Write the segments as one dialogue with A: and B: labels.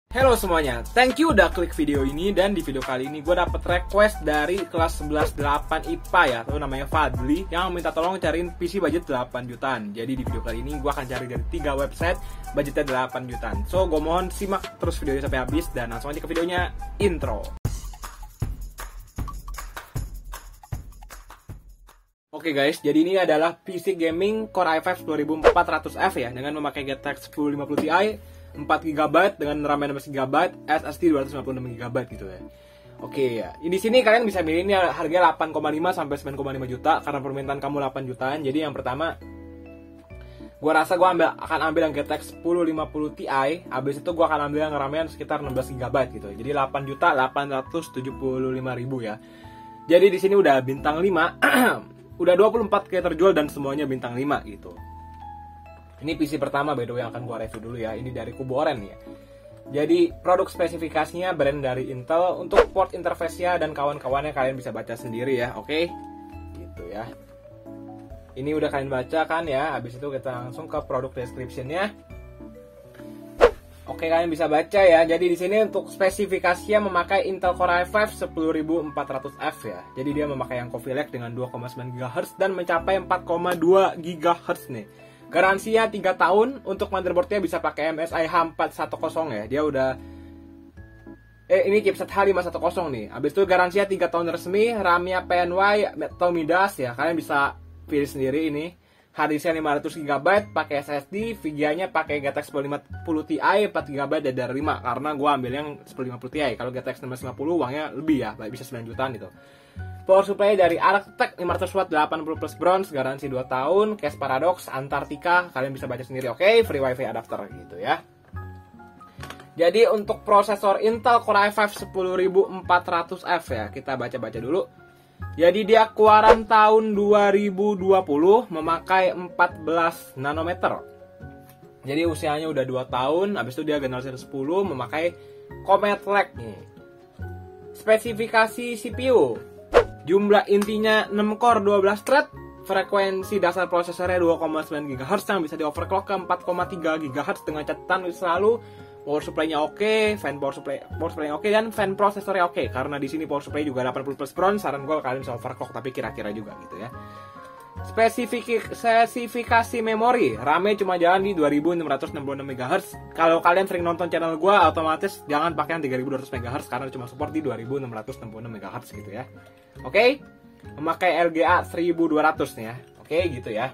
A: Halo semuanya, thank you udah klik video ini. Dan di video kali ini gue dapet request dari kelas 11-8 IPA ya, atau namanya Fadli, yang minta tolong cariin PC budget 8 jutaan. Jadi di video kali ini gue akan cari dari 3 website budgetnya 8 jutaan. So gue mohon simak terus videonya sampai habis, dan langsung aja ke videonya. Intro. Oke guys, jadi ini adalah PC gaming Core i5 2400F ya, dengan memakai GTX 1050 Ti, 4GB dengan RAM 16GB, SSD 256GB gitu ya. Oke ya. Di sini kalian bisa milih ini harganya 8,5 sampai 9,5 juta karena permintaan kamu 8 jutaan. Jadi yang pertama gua rasa gua akan ambil yang GTX 1050 Ti, habis itu gua akan ambil yang RAM-nya sekitar 16GB gitu. Jadi 8.875.000 ya. Jadi di sini udah bintang 5. Udah 24 kayak terjual dan semuanya bintang 5 gitu. Ini PC pertama by the way yang akan gua review dulu ya. Ini dari Kubu Oren ya. Jadi produk spesifikasinya brand dari Intel. Untuk port interface-nya dan kawan-kawannya kalian bisa baca sendiri ya. Oke. Gitu ya. Ini udah kalian baca kan ya. Habis itu kita langsung ke produk description-nya. Oke, kalian bisa baca ya. Jadi di sini untuk spesifikasinya memakai Intel Core i5 10400F ya. Jadi dia memakai yang Coffee Lake dengan 2,9 GHz dan mencapai 4,2 GHz nih. Garansinya 3 tahun. Untuk motherboardnya bisa pakai MSI H410 ya. Dia udah ini chipset H510 nih. Habis itu garansinya 3 tahun resmi. RAM-nya PNY atau Midas ya. Kalian bisa pilih sendiri ini. Harddisknya 500GB, pakai SSD, VGA-nya pakai GTX 1050 Ti 4GB DDR5 karena gue ambil yang 1050 Ti. Kalau GTX 1650 uangnya lebih ya, bisa 9 jutaan gitu. Power supply dari Arctech 500W 80 plus bronze, garansi 2 tahun, case Paradox, Antartika, kalian bisa baca sendiri. Oke, free wifi adapter gitu ya. Jadi untuk prosesor Intel Core i5 10400F ya, kita baca-baca dulu. Jadi dia keluaran tahun 2020, memakai 14 nanometer. Jadi usianya udah 2 tahun, habis itu dia generasi 10, memakai Comet Lake nih. Spesifikasi CPU. Jumlah intinya 6 core 12 thread, frekuensi dasar prosesornya 2,9 GHz yang bisa di overclock ke 4,3 GHz dengan catatan selalu power supply-nya oke, fan power supply-nya oke, dan fan prosesornya oke. Karena di sini power supply juga 80 plus bronze, saran gue kalian bisa overclock tapi kira-kira juga gitu ya. Spesifikasi memori, RAM-nya cuma jalan di 2666 MHz. Kalau kalian sering nonton channel gue, otomatis jangan pakai yang 3200 MHz karena cuma support di 2666 MHz gitu ya. Oke, memakai LGA 1200 nih ya. Oke, gitu ya.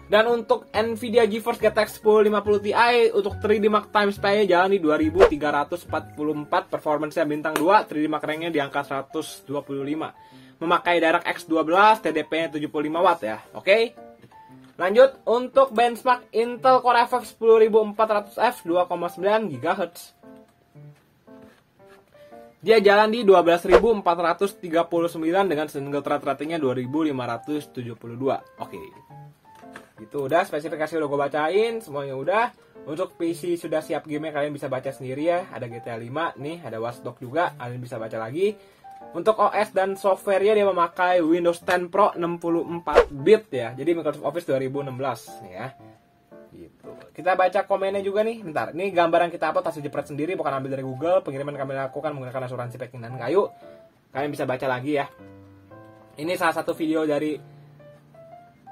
A: Dan untuk Nvidia GeForce GTX 1050 Ti untuk 3D Mark Time Spy-nya jalan di 2344, performance-nya bintang 2, 3D Mark rank-nya di angka 125. Memakai DirectX 12, TDP-nya 75W ya. Oke. Lanjut untuk benchmark Intel Core i5 10400F 2,9 GHz. Dia jalan di 12.439 dengan single thread ratingnya 2572. Oke. Gitu udah, spesifikasi udah gue bacain, semuanya udah. Untuk PC sudah siap game-nya, kalian bisa baca sendiri ya. Ada GTA 5 nih, ada Watch Dogs juga, kalian bisa baca lagi. Untuk OS dan software-nya dia memakai Windows 10 Pro 64-bit ya. Jadi Microsoft Office 2016 nih ya. Gitu. Kita baca komennya juga nih. Bentar, ini gambaran kita upload hasil jepret sendiri, bukan ambil dari Google. Pengiriman kami lakukan menggunakan asuransi packing dan kayu. Kalian bisa baca lagi ya. Ini salah satu video dari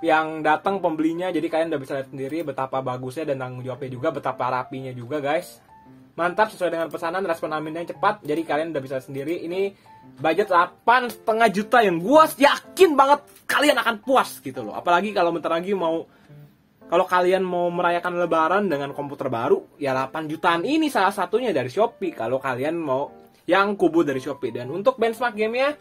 A: yang datang pembelinya, jadi kalian udah bisa lihat sendiri betapa bagusnya dan tanggung jawabnya juga, betapa rapinya juga guys. Mantap, sesuai dengan pesanan, respon aminnya cepat, jadi kalian udah bisa lihat sendiri. Ini budget 8,5 juta yang gue yakin banget kalian akan puas gitu loh. Apalagi kalau bentar lagi kalau kalian mau merayakan lebaran dengan komputer baru, ya 8 jutaan ini salah satunya dari Shopee. Kalau kalian mau yang Kubu dari Shopee. Dan untuk benchmark gamenya,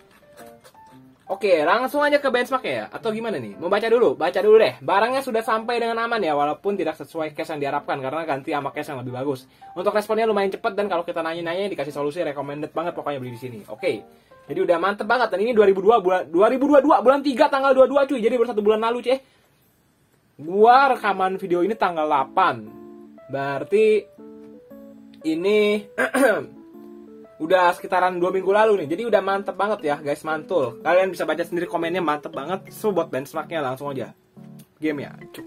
A: oke, langsung aja ke benchmark ya. Atau gimana nih? Mau baca dulu? Baca dulu deh. Barangnya sudah sampai dengan aman ya, walaupun tidak sesuai case yang diharapkan karena ganti sama case yang lebih bagus. Untuk responnya lumayan cepat, dan kalau kita nanya-nanya dikasih solusi recommended banget pokoknya beli di sini. Oke. Jadi udah mantep banget, dan ini 2022 bulan 3 tanggal 22 cuy. Jadi baru 1 bulan lalu cuy. Gua rekaman video ini tanggal 8. Berarti ini udah sekitaran 2 minggu lalu nih. Jadi udah mantep banget ya guys, mantul. Kalian bisa baca sendiri komennya, mantep banget. So buat benchmarknya langsung aja game ya. Cuk.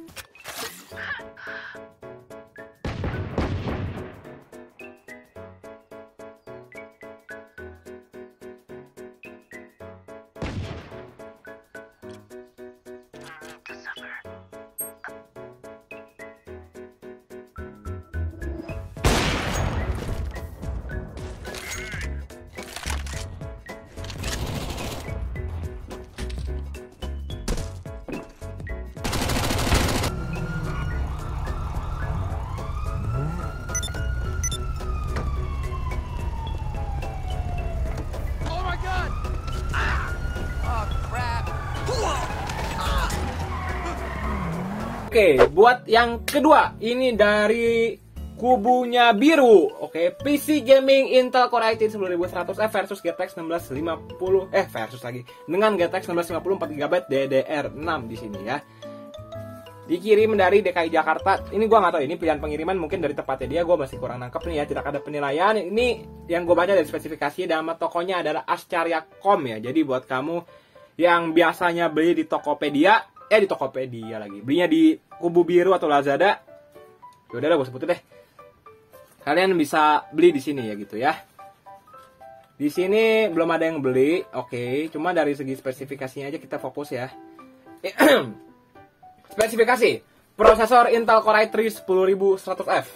A: Oke, buat yang kedua, ini dari kubunya biru. Oke, PC gaming Intel Core i3 10100F versus GTX 1650 versus lagi dengan GTX 1650 4GB DDR6 di sini ya. Dikirim dari DKI Jakarta. Ini gua nggak tahu, ini pilihan pengiriman mungkin dari tempatnya dia, gua masih kurang nangkep nih ya, tidak ada penilaian. Ini yang gua baca dari spesifikasi, nama tokonya adalah Ascaria.com ya. Jadi buat kamu yang biasanya beli di Tokopedia, di Tokopedia lagi, belinya di Kubu Biru atau Lazada, yaudah lah gue sebutin deh. Kalian bisa beli di sini ya gitu ya. Di sini belum ada yang beli, oke. Cuma dari segi spesifikasinya aja kita fokus ya. Spesifikasi prosesor Intel Core i3 10100F,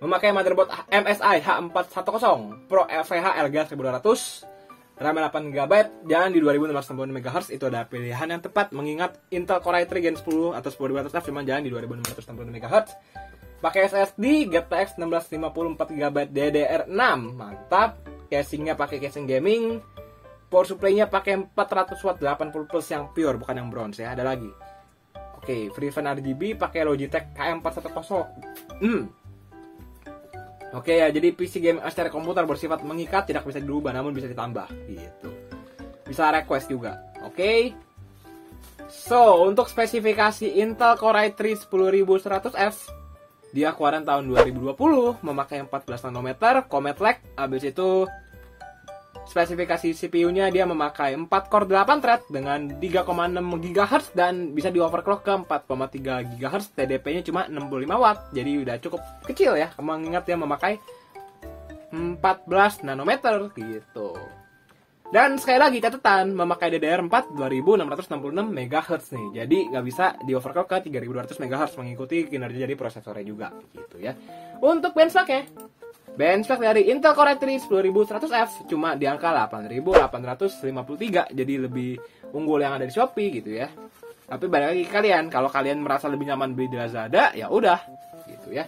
A: memakai motherboard MSI H410 Pro VH LGA 1200, RAM 8GB, jalan di 2660 MHz. Itu ada pilihan yang tepat mengingat Intel Core i3 Gen 10 atau 10200F cuma jalan di 2660 MHz. Pakai SSD GTX 1650 4GB DDR6, mantap. Casingnya pakai casing gaming. Power supply-nya pakai 400 watt 80 plus yang pure, bukan yang bronze ya. Ada lagi. Oke, FreeFan RGB pakai Logitech KM410. Oke ya, jadi PC game secara komputer bersifat mengikat, tidak bisa dirubah namun bisa ditambah gitu. Bisa request juga. Oke. So, untuk spesifikasi Intel Core i3 10100F, dia keluaran tahun 2020, memakai 14 nanometer, Comet Lake. Habis itu spesifikasi CPU-nya dia memakai 4 core 8 thread dengan 3,6 GHz dan bisa di overclock ke 4,3 GHz. TDP-nya cuma 65 watt. Jadi udah cukup kecil ya. Mengingat dia memakai 14 nanometer gitu. Dan sekali lagi catatan, memakai DDR4 2666 MHz nih. Jadi nggak bisa di overclock ke 3200 MHz, mengikuti kinerja dari prosesornya juga gitu ya. Untuk benchmark-nya, benchmark dari Intel Core i3 10100F cuma di angka 8853, jadi lebih unggul yang ada di Shopee gitu ya. Tapi balik lagi ke kalian, kalau kalian merasa lebih nyaman beli di Lazada, ya udah gitu ya.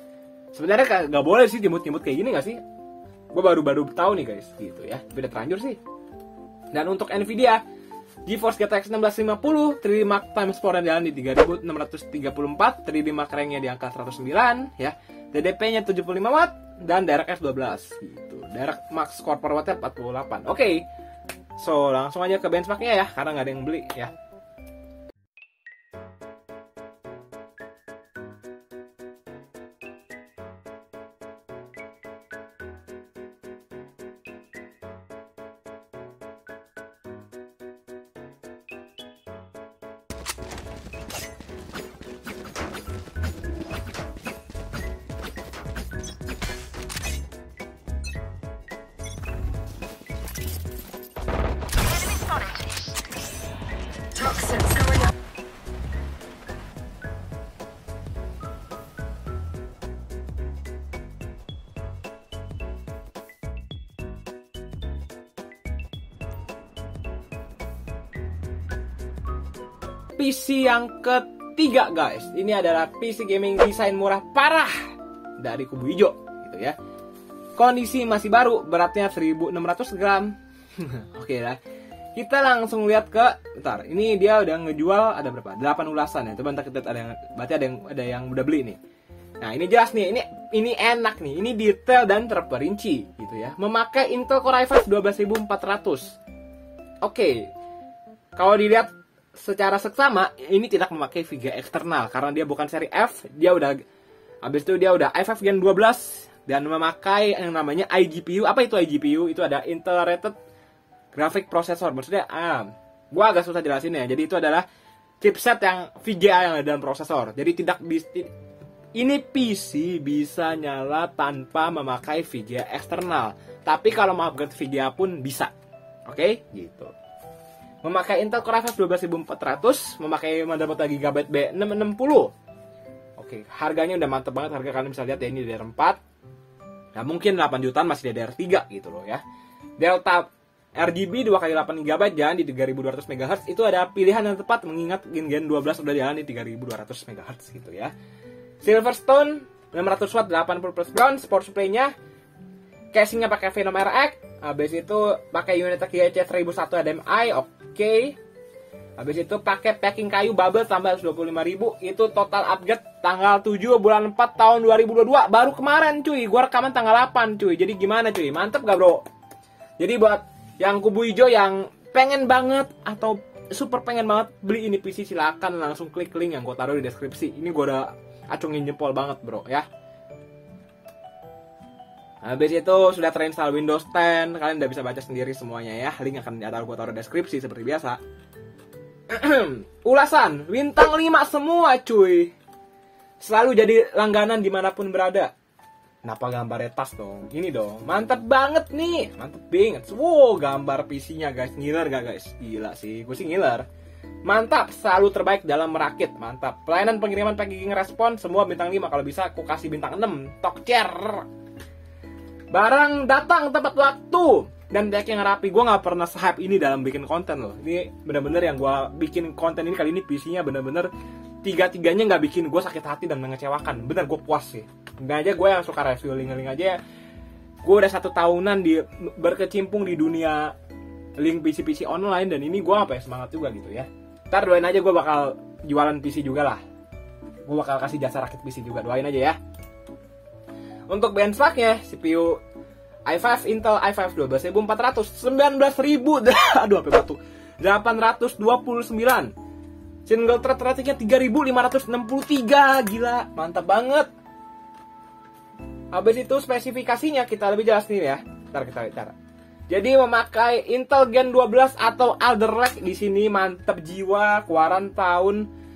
A: Sebenarnya nggak boleh sih jemut-jemut kayak gini nggak sih? Gue baru tahu nih guys gitu ya. Beda terlanjur sih. Dan untuk Nvidia GeForce GTX 1650 3D Mark Times 4 jalan di 3634, 3D Mark RAM-nya di angka 109 ya. TDP-nya 75 watt dan DirectX 12 gitu. DirectMax Core per watt-nya 48. Oke. So, langsung aja ke benchmark-nya ya karena nggak ada yang beli ya. PC yang ketiga guys, ini adalah PC gaming desain murah parah dari kubu hijau gitu ya. Kondisi masih baru, beratnya 1600 gram. Oke lah. Kita langsung lihat ke, bentar, ini dia udah ngejual ada berapa? 8 ulasan ya. Coba kita lihat, berarti ada yang udah beli nih. Nah, ini jelas nih, ini enak nih. Ini detail dan terperinci gitu ya. Memakai Intel Core i5 12400. Oke. Kalau dilihat secara seksama, ini tidak memakai VGA eksternal karena dia bukan seri F. Dia udah habis itu dia udah i5 Gen 12 dan memakai yang namanya iGPU. Apa itu iGPU? Itu ada Integrated Graphic Processor. Maksudnya gua agak susah jelasin ya. Jadi itu adalah chipset yang VGA yang ada dalam prosesor. Jadi ini PC bisa nyala tanpa memakai VGA eksternal. Tapi kalau mau upgrade VGA pun bisa. Oke, gitu. Memakai Intel Core i5 12400, memakai motherboard GB B660. Oke, harganya udah mantep banget. Harga kalian bisa lihat ya, ini DDR4. Nah, mungkin 8 jutaan masih DDR3 gitu loh ya. Delta RGB 2x8GB jalan di 3200 MHz. Itu ada pilihan yang tepat mengingat Gen 12 udah jalan di 3200 MHz gitu ya. Silverstone 600 watt 80 plus bronze. Power supply-nya, casingnya pakai Venom RX. Habis itu pakai unit QHD 1001 HDMI. Oke. Habis itu pakai packing kayu bubble tambah 125.000. Itu total upgrade tanggal 7 bulan 4 tahun 2022. Baru kemarin cuy, gua rekaman tanggal 8 cuy. Jadi gimana cuy, mantep gak bro? Jadi buat yang kubu hijau yang pengen banget atau super pengen banget beli ini PC, silakan langsung klik link yang gua taruh di deskripsi. Ini gua udah acungin jempol banget bro ya. Habis itu sudah terinstall Windows 10, kalian udah bisa baca sendiri semuanya ya. Link akan gua taruh deskripsi seperti biasa. Ulasan bintang 5 semua cuy. Selalu jadi langganan dimanapun berada. Kenapa gambarnya tas dong? Ini dong, mantep banget nih. Mantep banget. Wow, gambar PC-nya guys. Ngiler gak guys? Gila sih, gue sih ngiler. Mantap, selalu terbaik dalam merakit. Mantap. Pelayanan pengiriman packaging respon semua bintang 5. Kalau bisa aku kasih bintang 6. Tokcer. Barang datang tepat waktu dan tag yang rapi. Gue nggak pernah se-hype ini dalam bikin konten loh. Ini bener-bener yang gue bikin konten ini kali ini PC-nya bener-bener tiga-tiganya nggak bikin gue sakit hati dan mengecewakan. Bener, gue puas sih. Nggak aja gue yang suka review link-link aja. Gue udah 1 tahunan berkecimpung di dunia link PC-PC online dan ini gue apa ya, semangat juga gitu ya. Ntar doain aja gue bakal jualan PC juga lah. Gue bakal kasih jasa rakit PC juga, doain aja ya. Untuk benchmarknya CPU i5 Intel i5 12400 19.000 aduh apa batu 829 single thread ratingnya 3563, gila mantap banget. Habis itu spesifikasinya kita lebih jelas nih ya. Ntar kita bicara. Jadi memakai Intel Gen 12 atau Alder Lake di sini, mantap jiwa, keluaran tahun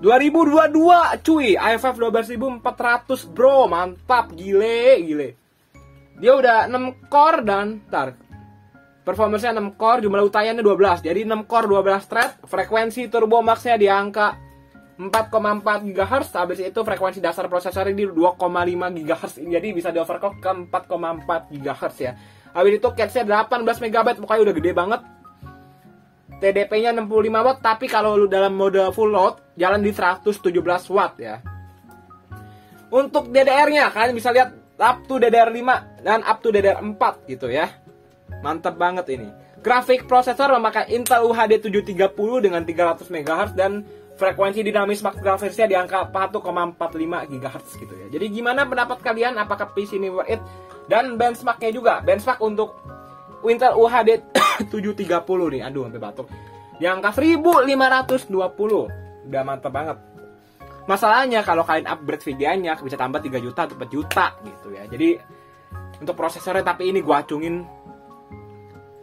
A: 2022 cuy. i5 12400 bro, mantap, gile. Dia udah 6 core dan performance-nya 6 core, jumlah UTIA-nya 12. Jadi 6 core 12 thread, frekuensi turbo max-nya di angka 4,4 GHz. Habis itu frekuensi dasar prosesornya di 2,5 GHz. Jadi bisa di-overclock ke 4,4 GHz ya. Habis itu cache-nya 18 MB, pokoknya udah gede banget. TDP-nya 65 watt, tapi kalau lu dalam mode full load jalan di 117 watt ya. Untuk DDR-nya kalian bisa lihat up to DDR5 dan up to DDR4 gitu ya. Mantap banget ini. Grafik prosesor memakai Intel UHD 730 dengan 300 MHz dan frekuensi dinamis max grafisnya di angka 1,45 GHz gitu ya. Jadi gimana pendapat kalian? Apakah PC ini worth it? Dan benchmarknya juga. Benchmark untuk Intel UHD 730 nih. Aduh sampai batuk. Di angka 1520. Udah mantap banget. Masalahnya kalau kalian upgrade videonya bisa tambah 3 juta atau 4 juta gitu ya. Jadi untuk prosesornya, tapi ini gua acungin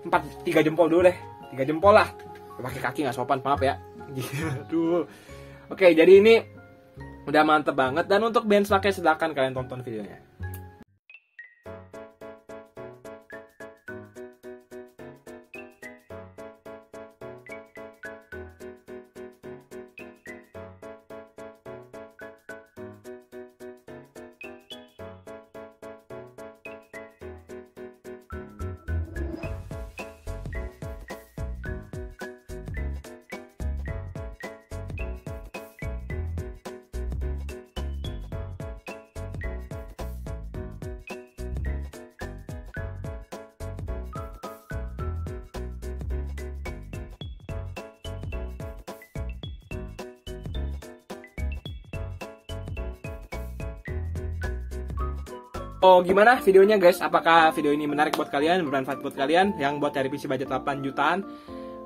A: 3 jempol dulu deh. 3 jempol lah. Pakai kaki nggak sopan, maaf ya. Aduh. Oke, jadi ini udah mantep banget. Dan untuk benchmarknya silakan kalian tonton videonya. Oh, gimana videonya guys? Apakah video ini menarik buat kalian, bermanfaat buat kalian yang buat cari PC budget 8 jutaan?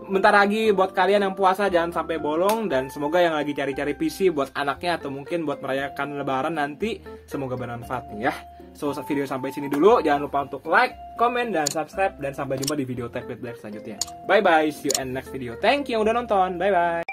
A: Bentar lagi buat kalian yang puasa jangan sampai bolong, dan semoga yang lagi cari-cari PC buat anaknya atau mungkin buat merayakan lebaran nanti semoga bermanfaat nih ya. So, video sampai sini dulu. Jangan lupa untuk like, comment, dan subscribe, dan sampai jumpa di video Tech with Black selanjutnya. Bye bye, see you in next video. Thank you yang udah nonton. Bye bye.